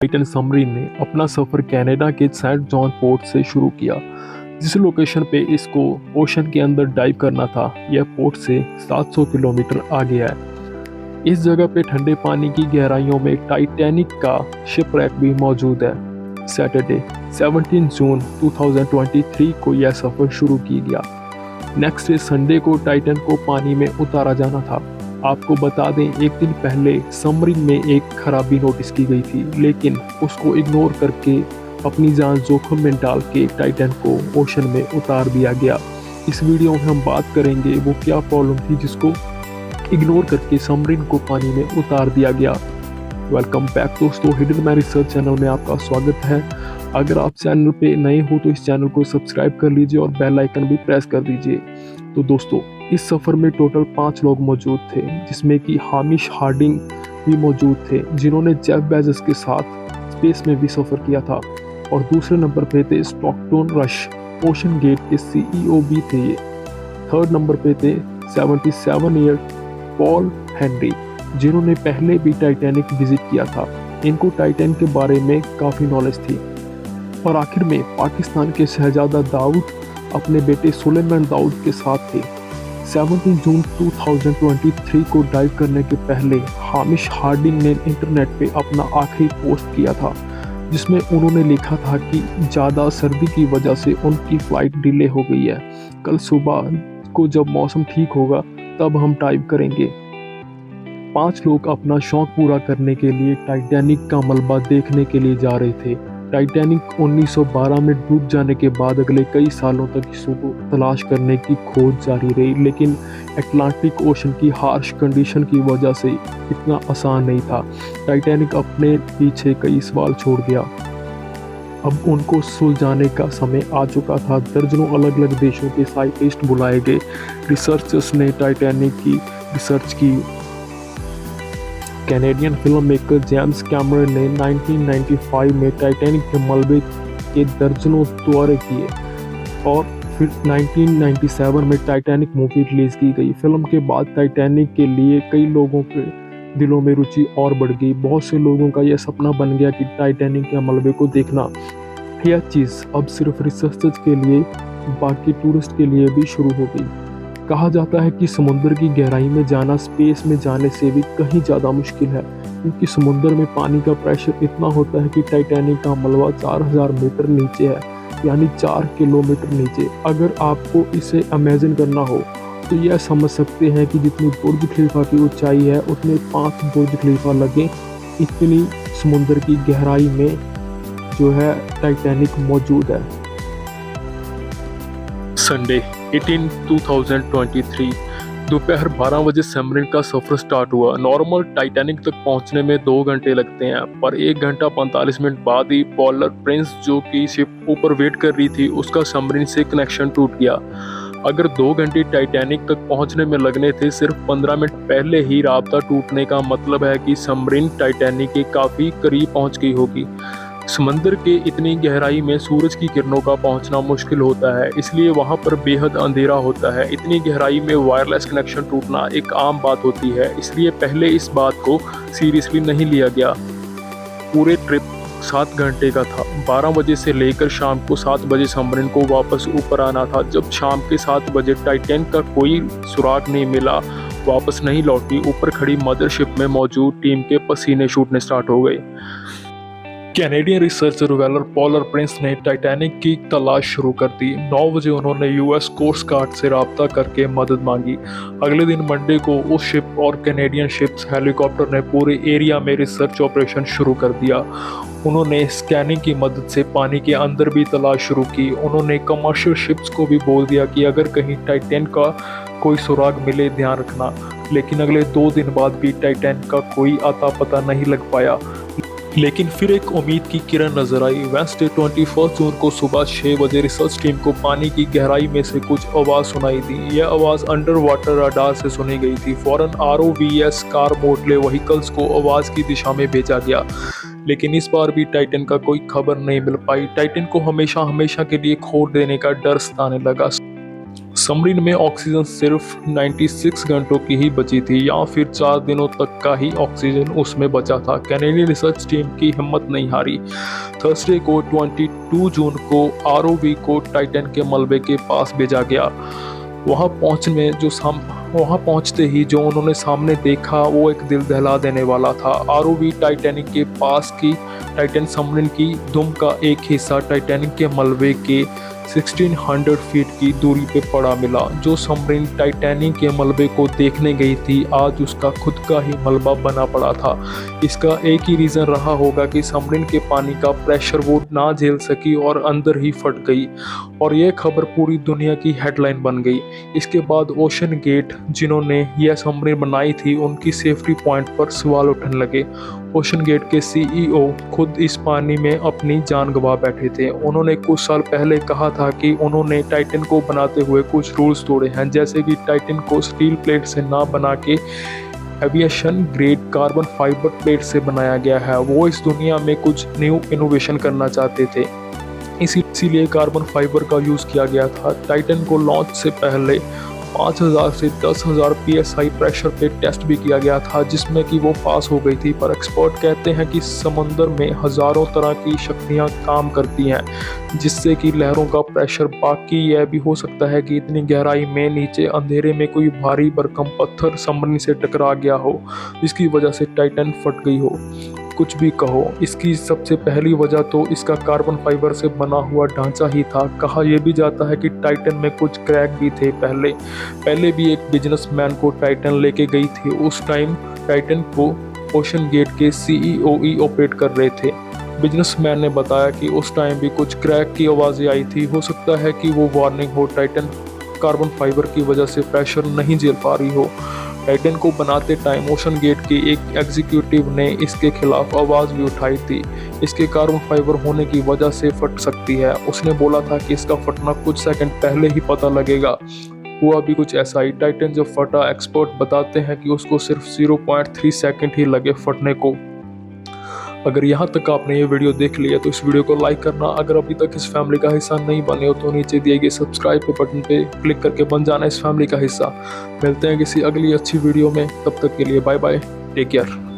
Titan submarine ने अपना सफ़र Canada के सेंट जॉन पोर्ट से शुरू किया। जिस लोकेशन पे इसको ओशन के अंदर डाइव करना था, यह पोर्ट से 700 किलोमीटर आगे है। इस जगह पे ठंडे पानी की गहराइयों में टाइटैनिक का शिपरैक भी मौजूद है। सैटरडे 17 जून 2023 को यह सफ़र शुरू किया गया। नेक्स्ट डे संडे को टाइटन को पानी में उतारा जाना था। आपको बता दें, एक दिन पहले सबमरीन में एक खराबी नोटिस की गई थी, लेकिन उसको इग्नोर करके अपनी जान जोखिम में डाल के टाइटन को ओशन में उतार दिया गया। इस वीडियो में हम बात करेंगे वो क्या प्रॉब्लम थी जिसको इग्नोर करके सबमरीन को पानी में उतार दिया गया। वेलकम बैक दोस्तों, हिडन मैन रिसर्च चैनल में आपका स्वागत है। अगर आप चैनल पे नए हो तो इस चैनल को सब्सक्राइब कर लीजिए और बेल आइकन भी प्रेस कर दीजिए। तो दोस्तों, इस सफ़र में टोटल 5 लोग मौजूद थे, जिसमें कि हामिश हार्डिंग भी मौजूद थे, जिन्होंने जेफ बेजोस के साथ स्पेस में भी सफ़र किया था। और दूसरे नंबर पे थे स्टॉकटन रश, ओशन गेट के CEO भी थे ये। थर्ड नंबर पे थे 77 ईयर पॉल हेनरी, जिन्होंने पहले भी टाइटैनिक विजिट किया था। इनको टाइटैनिक के बारे में काफ़ी नॉलेज थी। और आखिर में पाकिस्तान के शहजादा दाऊद अपने बेटे सुलेमान दाऊद के साथ थे। 17 जून 2023 को डाइव करने के पहले हामिश हार्डिंग ने इंटरनेट पे अपना आखिरी पोस्ट किया था, जिसमें उन्होंने लिखा था कि ज़्यादा सर्दी की वजह से उनकी फ़्लाइट डिले हो गई है। कल सुबह को जब मौसम ठीक होगा तब हम डाइव करेंगे। 5 लोग अपना शौक पूरा करने के लिए टाइटैनिक का मलबा देखने के लिए जा रहे थे। टाइटैनिक 1912 में डूब जाने के बाद अगले कई सालों तक इसको तलाश करने की खोज जारी रही, लेकिन अटलांटिक ओशन की हार्श कंडीशन की वजह से इतना आसान नहीं था। टाइटैनिक अपने पीछे कई सवाल छोड़ गया। अब उनको सुलझाने का समय आ चुका था। दर्जनों अलग अलग देशों के साइंटिस्ट बुलाए गए। रिसर्चर्स ने टाइटैनिक की रिसर्च की। Canadian film maker James Cameron ने 1995 में टाइटैनिक के मलबे के दर्जनों दौरे किए और फिर 1997 में टाइटैनिक मूवी रिलीज की गई। फिल्म के बाद टाइटैनिक के लिए कई लोगों के दिलों में रुचि और बढ़ गई। बहुत से लोगों का यह सपना बन गया कि टाइटैनिक के मलबे को देखना। यह चीज़ अब सिर्फ रिसर्चर्स के लिए, बाकी टूरिस्ट के लिए भी शुरू हो गई। कहा जाता है कि समुद्र की गहराई में जाना स्पेस में जाने से भी कहीं ज़्यादा मुश्किल है, क्योंकि समुद्र में पानी का प्रेशर इतना होता है कि टाइटैनिक का मलबा 4000 मीटर नीचे है, यानी 4 किलोमीटर नीचे। अगर आपको इसे इमेजिन करना हो तो यह समझ सकते हैं कि जितनी बुर्ज खलीफा की ऊंचाई है उतने 5 बुर्ज खलीफा लगे। इतनी समुद्र की गहराई में जो है टाइटैनिक मौजूद है। संडे 18 2023 दोपहर 12 बजे सबमरीन का सफ़र स्टार्ट हुआ। नॉर्मल टाइटैनिक तक पहुंचने में 2 घंटे लगते हैं, पर 1 घंटा 45 मिनट बाद ही पोलर प्रिंस, जो कि शिप ऊपर वेट कर रही थी, उसका सबमरीन से कनेक्शन टूट गया। अगर 2 घंटे टाइटैनिक तक पहुंचने में लगने थे, सिर्फ 15 मिनट पहले ही राब्ता टूटने का मतलब है कि सबमरीन टाइटैनिक के काफ़ी करीब पहुँच गई होगी। समंदर के इतनी गहराई में सूरज की किरणों का पहुंचना मुश्किल होता है, इसलिए वहां पर बेहद अंधेरा होता है। इतनी गहराई में वायरलेस कनेक्शन टूटना एक आम बात होती है, इसलिए पहले इस बात को सीरियसली नहीं लिया गया। पूरे ट्रिप 7 घंटे का था। 12 बजे से लेकर शाम को 7 बजे सबमरीन को वापस ऊपर आना था। जब शाम के 7 बजे टाइटैनिक का कोई सुराग नहीं मिला, वापस नहीं लौटी, ऊपर खड़ी मदरशिप में मौजूद टीम के पसीने छूटने स्टार्ट हो गए। कैनेडियन रिसर्चर वेलर पोलर प्रिंस ने टाइटैनिक की तलाश शुरू कर दी। 9 बजे उन्होंने US कोस्ट गार्ड से राब्ता करके मदद मांगी। अगले दिन मंडे को उस शिप और कैनेडियन शिप्स हेलीकॉप्टर ने पूरे एरिया में रिसर्च ऑपरेशन शुरू कर दिया। उन्होंने स्कैनिंग की मदद से पानी के अंदर भी तलाश शुरू की। उन्होंने कमर्शियल शिप्स को भी बोल दिया कि अगर कहीं टाइटैनिक का कोई सुराग मिले ध्यान रखना। लेकिन अगले 2 दिन बाद भी टाइटैनिक का कोई आता पता नहीं लग पाया। लेकिन फिर एक उम्मीद की किरण नजर आई। वेंसडे 21 जून को सुबह 6 बजे रिसर्च टीम को पानी की गहराई में से कुछ आवाज़ सुनाई दी। यह आवाज़ अंडर वाटर रडार से सुनी गई थी। फौरन ROVs कार मोटले व्हीकल्स को आवाज़ की दिशा में भेजा गया, लेकिन इस बार भी टाइटन का कोई खबर नहीं मिल पाई। टाइटन को हमेशा के लिए खो देने का डर सताने लगा। सबमरीन में ऑक्सीजन सिर्फ 96 घंटों की ही बची थी या फिर 4 दिनों तक का ही ऑक्सीजन उसमें बचा था। कैनेडियन रिसर्च टीम की हिम्मत नहीं हारी। थर्सडे को 22 जून को आरओवी को टाइटन के मलबे के पास भेजा गया। वहां पहुंचते ही जो उन्होंने सामने देखा वो एक दिल दहला देने वाला था। आरओवी टाइटैनिक के पास की टाइटन सबमरीन की दुम का एक हिस्सा टाइटैनिक के मलबे के 1600 फीट की दूरी पे पड़ा मिला। जो सबमरीन टाइटैनिक के मलबे को देखने गई थी आज उसका खुद का ही मलबा बना पड़ा था। इसका एक ही रीज़न रहा होगा कि सबमरीन के पानी का प्रेशर वो ना झेल सकी और अंदर ही फट गई और ये खबर पूरी दुनिया की हेडलाइन बन गई। इसके बाद ओशन गेट जिन्होंने यह सबमरीन बनाई थी उनकी सेफ्टी पॉइंट पर सवाल उठने लगे। ओशन गेट के सीईओ खुद इस पानी में अपनी जान गंवा बैठे थे। उन्होंने कुछ साल पहले कहा था कि उन्होंने टाइटन को बनाते हुए कुछ रूल्स तोड़े हैं, जैसे कि टाइटन को स्टील प्लेट से ना बना के aviation grade carbon fibre plate से बनाया गया है। वो इस दुनिया में कुछ न्यू इनोवेशन करना चाहते थे, इसीलिए कार्बन फाइबर का यूज़ किया गया था। टाइटन को लॉन्च से पहले 5000 से 10,000 psi प्रेशर पे टेस्ट भी किया गया था, जिसमें कि वो पास हो गई थी। पर एक्सपर्ट कहते हैं कि समंदर में हज़ारों तरह की शक्तियां काम करती हैं, जिससे कि लहरों का प्रेशर बाकी यह भी हो सकता है कि इतनी गहराई में नीचे अंधेरे में कोई भारी भरकम पत्थर सबमरीन से टकरा गया हो, जिसकी वजह से टाइटन फट गई हो। कुछ भी कहो, इसकी सबसे पहली वजह तो इसका कार्बन फाइबर से बना हुआ ढांचा ही था। कहा यह भी जाता है कि टाइटन में कुछ क्रैक भी थे। पहले भी एक बिजनेसमैन को टाइटन लेके गई थी। उस टाइम टाइटन को ओशन गेट के सीईओ ही ऑपरेट कर रहे थे। बिजनेसमैन ने बताया कि उस टाइम भी कुछ क्रैक की आवाज़ें आई थी। हो सकता है कि वो वार्निंग हो, टाइटन कार्बन फाइबर की वजह से प्रेशर नहीं झेल पा रही हो। टाइटन को बनाते टाइम ओशन गेट के एक एग्जीक्यूटिव ने इसके खिलाफ आवाज़ भी उठाई थी। इसके कार्बन फाइबर होने की वजह से फट सकती है। उसने बोला था कि इसका फटना कुछ सेकंड पहले ही पता लगेगा। हुआ भी कुछ ऐसा ही। टाइटन जब फटा, एक्सपर्ट बताते हैं कि उसको सिर्फ 0.3 सेकंड ही लगे फटने को। अगर यहाँ तक आपने ये वीडियो देख लिया तो इस वीडियो को लाइक करना। अगर अभी तक इस फैमिली का हिस्सा नहीं बने हो तो नीचे दिए गए सब्सक्राइब के बटन पे क्लिक करके बन जाना इस फैमिली का हिस्सा। मिलते हैं किसी अगली अच्छी वीडियो में, तब तक के लिए बाय बाय, टेक केयर।